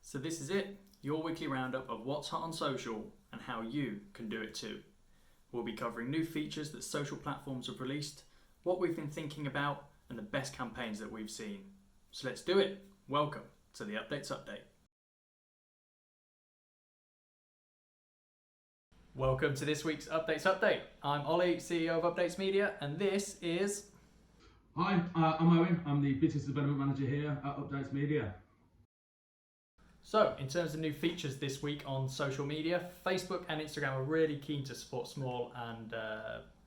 So this is it, your weekly roundup of what's hot on social and how you can do it too. We'll be covering new features that social platforms have released, what we've been thinking about, and the best campaigns that we've seen. So let's do it. Welcome to the Updates Update. Welcome to this week's Updates Update. I'm Ollie, CEO of Updates Media, and this is... Hi, I'm Owen. I'm the Business Development Manager here at Updates Media. So, in terms of new features this week on social media, Facebook and Instagram are really keen to support small and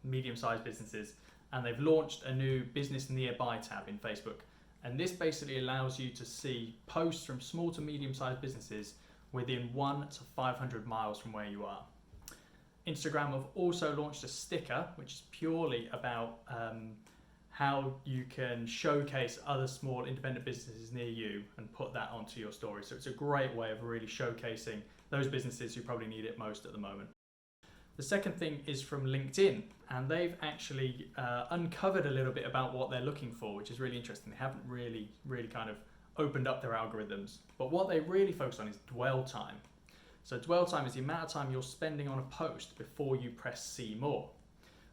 medium-sized businesses, and they've launched a new Business Nearby tab in Facebook. And this basically allows you to see posts from small to medium-sized businesses within 1 to 500 miles from where you are. Instagram have also launched a sticker, which is purely about how you can showcase other small independent businesses near you and put that onto your story. So it's a great way of really showcasing those businesses who probably need it most at the moment. The second thing is from LinkedIn, and they've actually uncovered a little bit about what they're looking for, which is really interesting. They haven't really kind of opened up their algorithms, but what they really focus on is dwell time. So dwell time is the amount of time you're spending on a post before you press see more.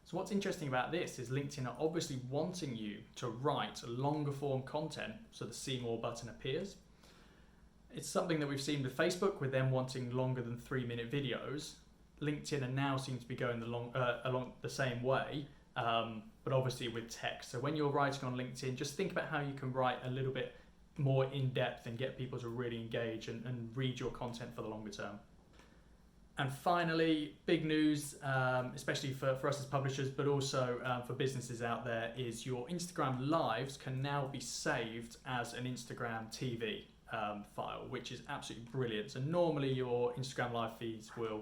So what's interesting about this is LinkedIn are obviously wanting you to write longer form content so the see more button appears. It's something that we've seen with Facebook, with them wanting longer than 3-minute videos. LinkedIn are now seem to be going along the same way, but obviously with text. So when you're writing on LinkedIn, just think about how you can write a little bit more in depth and get people to really engage and read your content for the longer term. And finally, big news, especially for us as publishers, but also for businesses out there, is your Instagram Lives can now be saved as an Instagram TV file, which is absolutely brilliant. So normally your Instagram Live feeds will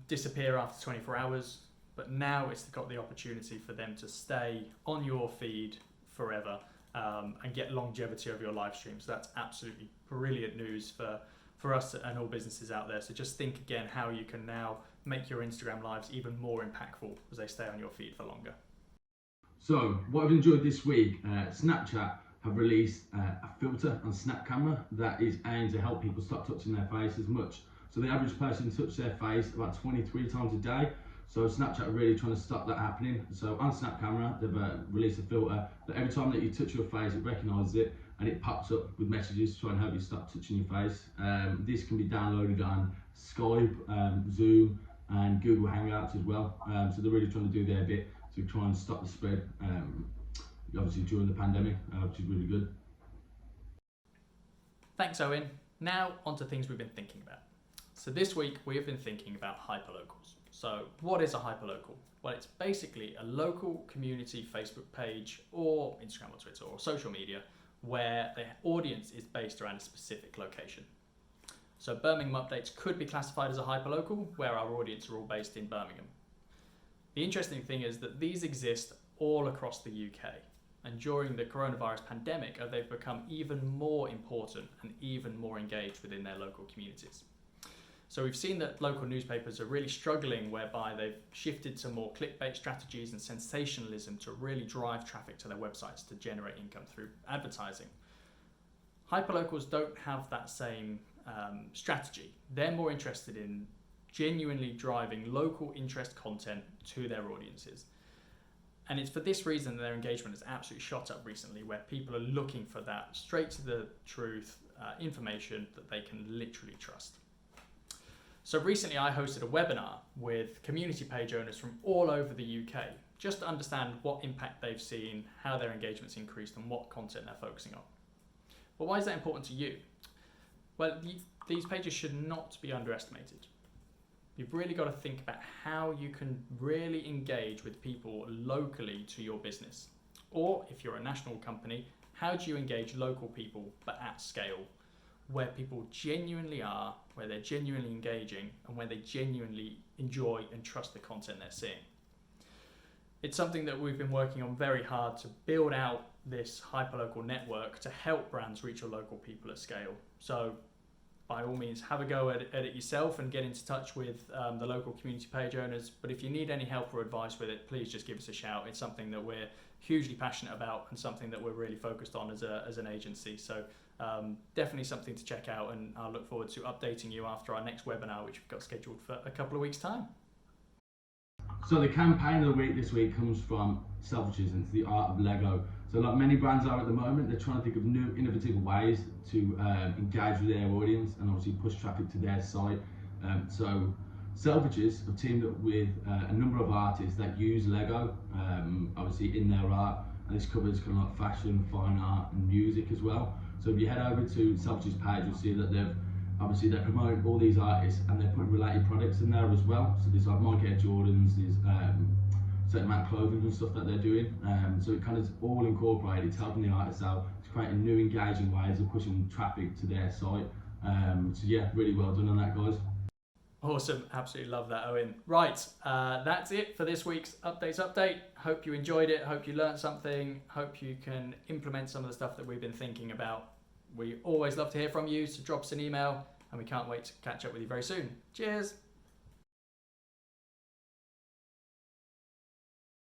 disappear after 24 hours, but now it's got the opportunity for them to stay on your feed forever and get longevity of your live stream. So that's absolutely brilliant news for us and all businesses out there. So just think again how you can now make your Instagram Lives even more impactful as they stay on your feed for longer. So, what I've enjoyed this week, Snapchat have released a filter on Snap Camera that is aimed to help people stop touching their face as much. So the average person touches their face about 23 times a day. So Snapchat are really trying to stop that happening. So on Snap Camera, they've released a filter that every time that you touch your face, it recognises it and it pops up with messages to try and help you stop touching your face. This can be downloaded on Skype, Zoom and Google Hangouts as well. So they're really trying to do their bit to try and stop the spread, obviously during the pandemic, which is really good. Thanks, Owen. Now on to things we've been thinking about. So this week we have been thinking about hyperlocals. So what is a hyperlocal? Well, it's basically a local community Facebook page or Instagram or Twitter or social media where the audience is based around a specific location. So Birmingham Updates could be classified as a hyperlocal where our audience are all based in Birmingham. The interesting thing is that these exist all across the UK, and during the coronavirus pandemic they've become even more important and even more engaged within their local communities. So we've seen that local newspapers are really struggling, whereby they've shifted to more clickbait strategies and sensationalism to really drive traffic to their websites to generate income through advertising. Hyperlocals don't have that same strategy. They're more interested in genuinely driving local interest content to their audiences. And it's for this reason that their engagement has absolutely shot up recently, where people are looking for that straight to the truth information that they can literally trust. So recently I hosted a webinar with community page owners from all over the UK, just to understand what impact they've seen, how their engagement's increased and what content they're focusing on. But why is that important to you? Well, these pages should not be underestimated. You've really got to think about how you can really engage with people locally to your business. Or if you're a national company, how do you engage local people but at scale, where people genuinely are, where they're genuinely engaging, and where they genuinely enjoy and trust the content they're seeing. It's something that we've been working on very hard to build out this hyperlocal network to help brands reach your local people at scale. So by all means, have a go at it yourself and get into touch with the local community page owners. But if you need any help or advice with it, please just give us a shout. It's something that we're hugely passionate about and something that we're really focused on as an agency. So Definitely something to check out, and I'll look forward to updating you after our next webinar, which we've got scheduled for a couple of weeks' time. So the campaign of the week this week comes from Selfridges, and it's the art of Lego. So like many brands are at the moment, they're trying to think of new innovative ways to engage with their audience and obviously push traffic to their site. So Selfridges have teamed up with a number of artists that use Lego obviously in their art, and this covers kind of like fashion, fine art and music as well. So if you head over to Selfridges page, you'll see that they're promoting all these artists, and they're putting related products in there as well. So there's like Nike Air Jordans, there's certain amount of clothing and stuff that they're doing. So it kind of is all incorporated. It's helping the artists out. It's creating new engaging ways of pushing traffic to their site. So yeah, really well done on that, guys. Awesome, absolutely love that, Owen. Right, that's it for this week's update. Hope you enjoyed it, hope you learned something, hope you can implement some of the stuff that we've been thinking about. We always love to hear from you, so drop us an email, and we can't wait to catch up with you very soon. Cheers!